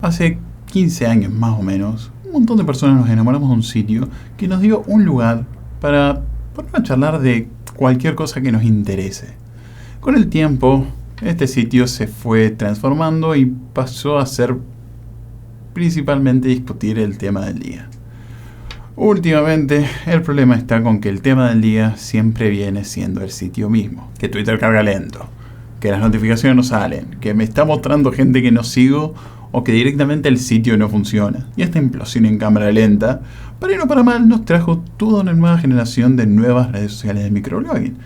Hace 15 años más o menos, un montón de personas nos enamoramos de un sitio que nos dio un lugar para ponernos a charlar de cualquier cosa que nos interese. Con el tiempo, este sitio se fue transformando y pasó a ser principalmente discutir el tema del día. Últimamente, el problema está con que el tema del día siempre viene siendo el sitio mismo. Que Twitter carga lento, que las notificaciones no salen, que me está mostrando gente que no sigo o que directamente el sitio no funciona. Y esta implosión en cámara lenta, para bien o para mal, nos trajo toda una nueva generación de nuevas redes sociales de microblogging.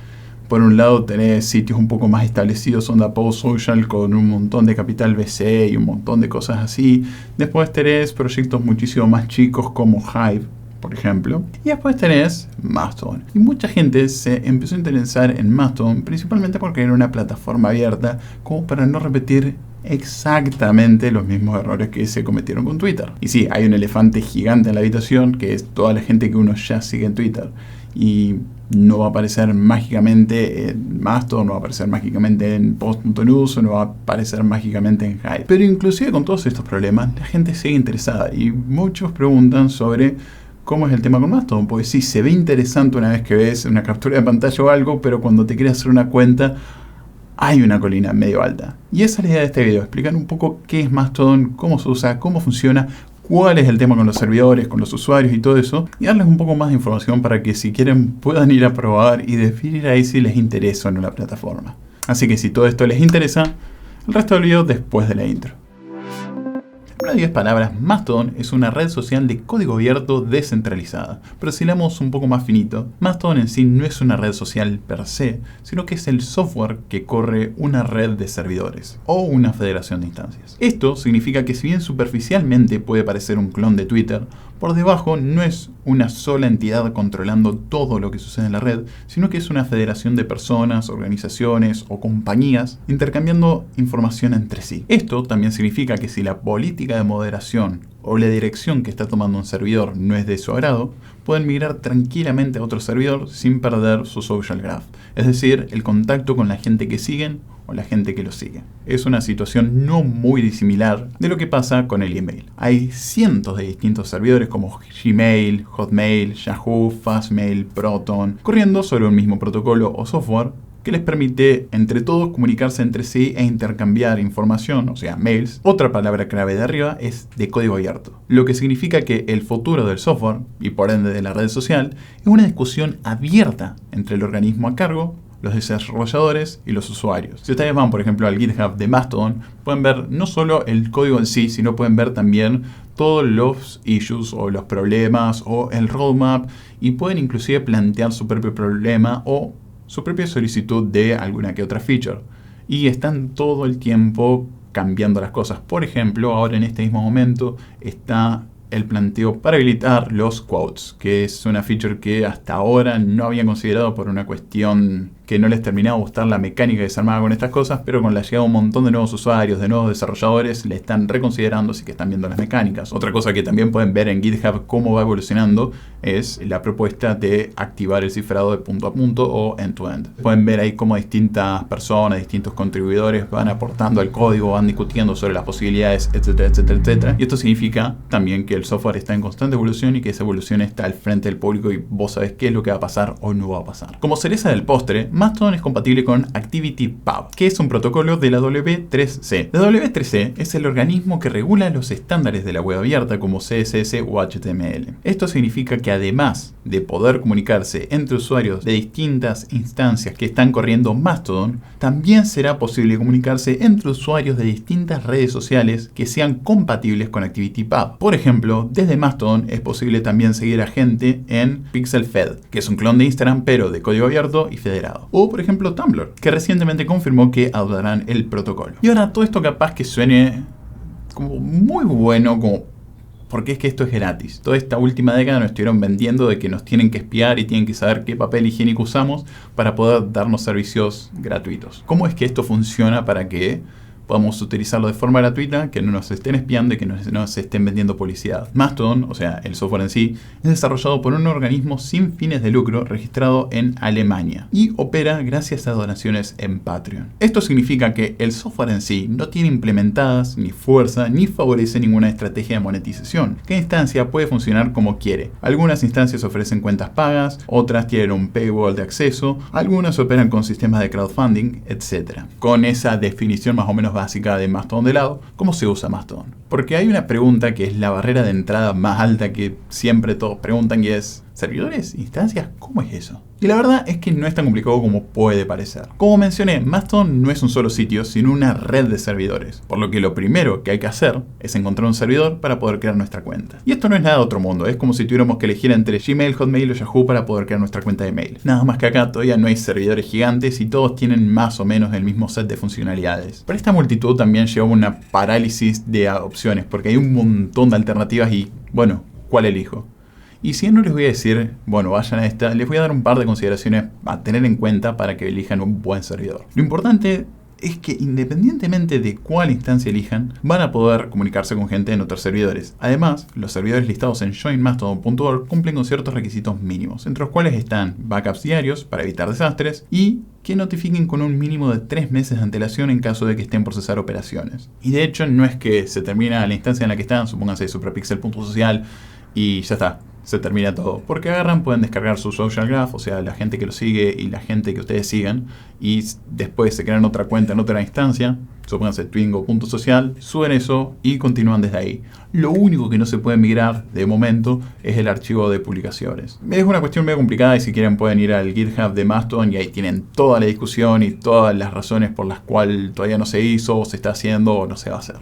Por un lado tenés sitios un poco más establecidos, onda Post Social, con un montón de capital VC y un montón de cosas así. Después tenés proyectos muchísimo más chicos como Hive, por ejemplo. Y después tenés Mastodon. Y mucha gente se empezó a interesar en Mastodon, principalmente porque era una plataforma abierta, como para no repetir exactamente los mismos errores que se cometieron con Twitter. Y sí, hay un elefante gigante en la habitación, que es toda la gente que uno ya sigue en Twitter. Y no va a aparecer mágicamente en Mastodon, no va a aparecer mágicamente en Post.news, o no va a aparecer mágicamente en Hive. Pero inclusive con todos estos problemas, la gente sigue interesada y muchos preguntan sobre cómo es el tema con Mastodon, porque sí, se ve interesante una vez que ves una captura de pantalla o algo, pero cuando te quieres hacer una cuenta, hay una colina medio alta. Y esa es la idea de este video, explicar un poco qué es Mastodon, cómo se usa, cómo funciona, cuál es el tema con los servidores, con los usuarios y todo eso, y darles un poco más de información para que si quieren puedan ir a probar y definir ahí si les interesa o no la plataforma. Así que si todo esto les interesa, el resto del video después de la intro. En 10 palabras, Mastodon es una red social de código abierto descentralizada. Pero si leemos un poco más finito, Mastodon en sí no es una red social per se, sino que es el software que corre una red de servidores o una federación de instancias. Esto significa que si bien superficialmente puede parecer un clon de Twitter, por debajo no es una sola entidad controlando todo lo que sucede en la red, sino que es una federación de personas, organizaciones o compañías intercambiando información entre sí. Esto también significa que si la política de moderación o la dirección que está tomando un servidor no es de su agrado, pueden migrar tranquilamente a otro servidor sin perder su social graph, es decir, el contacto con la gente que siguen o la gente que lo sigue. Es una situación no muy dissimilar de lo que pasa con el email. Hay cientos de distintos servidores como Gmail, Hotmail, Yahoo, Fastmail, Proton, corriendo sobre un mismo protocolo o software que les permite entre todos comunicarse entre sí e intercambiar información, o sea, mails. Otra palabra clave de arriba es de código abierto, lo que significa que el futuro del software, y por ende de la red social, es una discusión abierta entre el organismo a cargo, los desarrolladores y los usuarios. Si ustedes van, por ejemplo, al GitHub de Mastodon, pueden ver no solo el código en sí, sino pueden ver también todos los issues o los problemas o el roadmap, y pueden inclusive plantear su propio problema o su propia solicitud de alguna que otra feature. Y están todo el tiempo cambiando las cosas. Por ejemplo, ahora en este mismo momento está el planteo para habilitar los quotes, que es una feature que hasta ahora no habían considerado por una cuestión que no les terminaba de gustar la mecánica que se armaba con estas cosas, pero con la llegada de un montón de nuevos usuarios, de nuevos desarrolladores, le están reconsiderando, así que están viendo las mecánicas. Otra cosa que también pueden ver en GitHub cómo va evolucionando es la propuesta de activar el cifrado de punto a punto o end-to-end. Pueden ver ahí cómo distintas personas, distintos contribuidores van aportando al código, van discutiendo sobre las posibilidades, etcétera, etcétera, etcétera. Y esto significa también que el software está en constante evolución y que esa evolución está al frente del público y vos sabés qué es lo que va a pasar o no va a pasar. Como cereza del postre, Mastodon es compatible con ActivityPub, que es un protocolo de la W3C. La W3C es el organismo que regula los estándares de la web abierta como CSS o HTML. Esto significa que además de poder comunicarse entre usuarios de distintas instancias que están corriendo Mastodon, también será posible comunicarse entre usuarios de distintas redes sociales que sean compatibles con ActivityPub. Por ejemplo, desde Mastodon es posible también seguir a gente en PixelFed, que es un clon de Instagram pero de código abierto y federado. O por ejemplo Tumblr, que recientemente confirmó que adoptarán el protocolo. Y ahora todo esto capaz que suene como muy bueno, como porque es que esto es gratis. Toda esta última década nos estuvieron vendiendo de que nos tienen que espiar y tienen que saber qué papel higiénico usamos para poder darnos servicios gratuitos. ¿Cómo es que esto funciona para que podamos utilizarlo de forma gratuita, que no nos estén espiando y que no nos estén vendiendo publicidad. Mastodon, o sea, el software en sí, es desarrollado por un organismo sin fines de lucro registrado en Alemania y opera gracias a donaciones en Patreon. Esto significa que el software en sí no tiene implementadas ni fuerza ni favorece ninguna estrategia de monetización. Cada instancia puede funcionar como quiere. Algunas instancias ofrecen cuentas pagas, otras tienen un paywall de acceso, algunas operan con sistemas de crowdfunding, etc. Con esa definición más o menos básica de Mastodon de lado, ¿cómo se usa Mastodon? Porque hay una pregunta que es la barrera de entrada más alta que siempre todos preguntan y es: ¿servidores? ¿Instancias? ¿Cómo es eso? Y la verdad es que no es tan complicado como puede parecer. Como mencioné, Mastodon no es un solo sitio, sino una red de servidores. Por lo que lo primero que hay que hacer es encontrar un servidor para poder crear nuestra cuenta. Y esto no es nada de otro mundo, es como si tuviéramos que elegir entre Gmail, Hotmail o Yahoo para poder crear nuestra cuenta de mail. Nada más que acá todavía no hay servidores gigantes y todos tienen más o menos el mismo set de funcionalidades. Pero esta multitud también lleva a una parálisis de opciones, porque hay un montón de alternativas y, bueno, ¿cuál elijo? Y si no les voy a decir, bueno, vayan a esta, les voy a dar un par de consideraciones a tener en cuenta para que elijan un buen servidor. Lo importante es que independientemente de cuál instancia elijan, van a poder comunicarse con gente en otros servidores. Además, los servidores listados en joinmastodon.org cumplen con ciertos requisitos mínimos, entre los cuales están backups diarios para evitar desastres y que notifiquen con un mínimo de 3 meses de antelación en caso de que estén por cesar operaciones. Y de hecho no es que se termina la instancia en la que están, supónganse suprapixel.social y ya está. Se termina todo. Porque agarran, pueden descargar su social graph, o sea, la gente que lo sigue y la gente que ustedes sigan, y después se crean otra cuenta en otra instancia, supónganse twingo.social, suben eso y continúan desde ahí. Lo único que no se puede migrar de momento es el archivo de publicaciones. Es una cuestión medio complicada y si quieren pueden ir al GitHub de Mastodon y ahí tienen toda la discusión y todas las razones por las cuales todavía no se hizo, o se está haciendo o no se va a hacer.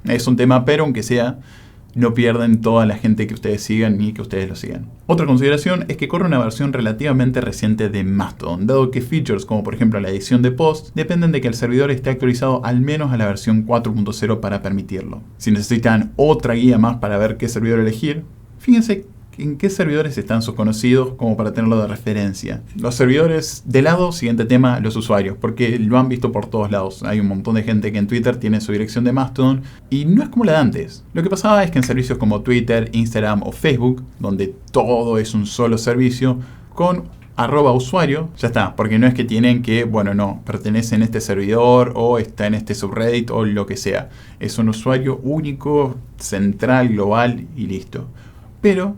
Es un tema, pero aunque sea, no pierden toda la gente que ustedes sigan ni que ustedes lo sigan. Otra consideración es que corre una versión relativamente reciente de Mastodon, dado que features como por ejemplo la edición de posts dependen de que el servidor esté actualizado al menos a la versión 4.0 para permitirlo. Si necesitan otra guía más para ver qué servidor elegir, fíjense en qué servidores están sus conocidos como para tenerlo de referencia. Los servidores de lado, siguiente tema, los usuarios, porque lo han visto por todos lados. Hay un montón de gente que en Twitter tiene su dirección de Mastodon y no es como la de antes. Lo que pasaba es que en servicios como Twitter, Instagram o Facebook, donde todo es un solo servicio, con @usuario, ya está, porque no es que tienen que, bueno, no, pertenece en este servidor o está en este subreddit o lo que sea. Es un usuario único, central, global y listo. Pero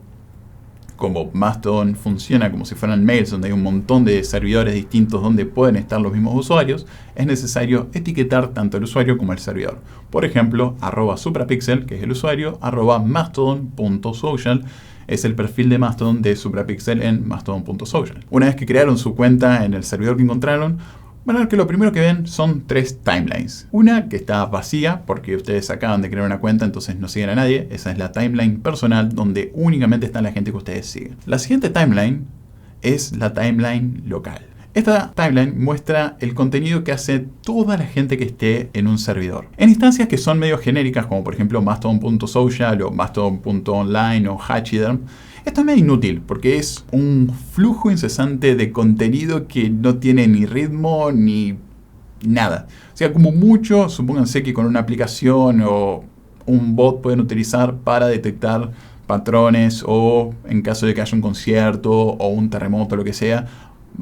como Mastodon funciona como si fueran mails, donde hay un montón de servidores distintos donde pueden estar los mismos usuarios, es necesario etiquetar tanto el usuario como el servidor. Por ejemplo, @suprapixel, que es el usuario, @mastodon.social, es el perfil de Mastodon de Suprapixel en mastodon.social. Una vez que crearon su cuenta en el servidor que encontraron, van a ver que lo primero que ven son 3 timelines. Una que está vacía porque ustedes acaban de crear una cuenta, entonces no siguen a nadie. Esa es la timeline personal donde únicamente está la gente que ustedes siguen. La siguiente timeline es la timeline local. Esta timeline muestra el contenido que hace toda la gente que esté en un servidor. En instancias que son medio genéricas, como por ejemplo mastodon.social o mastodon.online o Hachiderm, esto es medio inútil porque es un flujo incesante de contenido que no tiene ni ritmo ni nada. O sea, como mucho, supónganse que con una aplicación o un bot pueden utilizar para detectar patrones o en caso de que haya un concierto o un terremoto o lo que sea,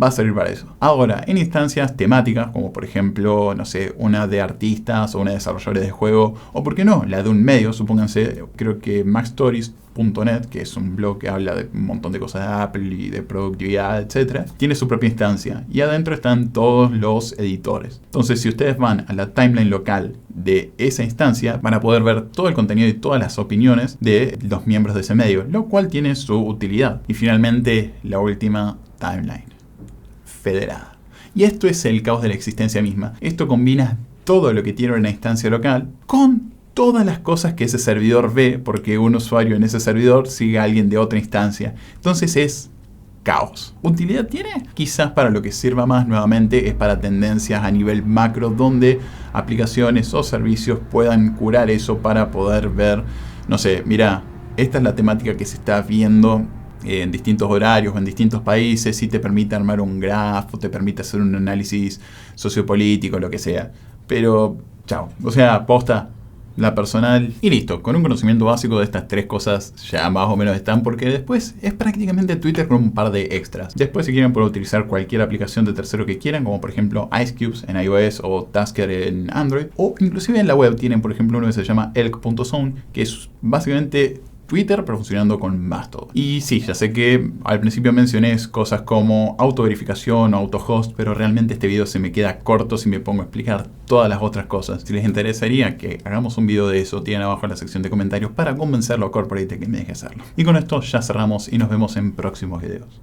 va a servir para eso. Ahora, en instancias temáticas, como por ejemplo, no sé, una de artistas o una de desarrolladores de juego, o por qué no, la de un medio, supónganse, creo que maxstories.net, que es un blog que habla de un montón de cosas de Apple y de productividad, etc., tiene su propia instancia y adentro están todos los editores. Entonces, si ustedes van a la timeline local de esa instancia, van a poder ver todo el contenido y todas las opiniones de los miembros de ese medio, lo cual tiene su utilidad. Y finalmente, la última timeline federada. Y esto es el caos de la existencia misma. Esto combina todo lo que tiene una instancia local con todas las cosas que ese servidor ve porque un usuario en ese servidor sigue a alguien de otra instancia. Entonces es caos. ¿Utilidad tiene? Quizás para lo que sirva más nuevamente es para tendencias a nivel macro donde aplicaciones o servicios puedan curar eso para poder ver, no sé, mira, esta es la temática que se está viendo en distintos horarios, en distintos países, y te permite armar un grafo, te permite hacer un análisis sociopolítico, lo que sea. Pero Chao. O sea, posta, la personal y listo. Con un conocimiento básico de estas tres cosas ya más o menos están, porque después es prácticamente Twitter con un par de extras. Después, si quieren, pueden utilizar cualquier aplicación de tercero que quieran, como por ejemplo Icecubes en iOS o Tasker en Android, o inclusive en la web tienen por ejemplo uno que se llama elk.zone, que es básicamente Twitter, pero funcionando con Mastodon. Y sí, ya sé que al principio mencioné cosas como autoverificación o autohost, pero realmente este video se me queda corto si me pongo a explicar todas las otras cosas. Si les interesaría que hagamos un video de eso, tienen abajo en la sección de comentarios para convencerlo a Corporate de que me deje hacerlo. Y con esto ya cerramos y nos vemos en próximos videos.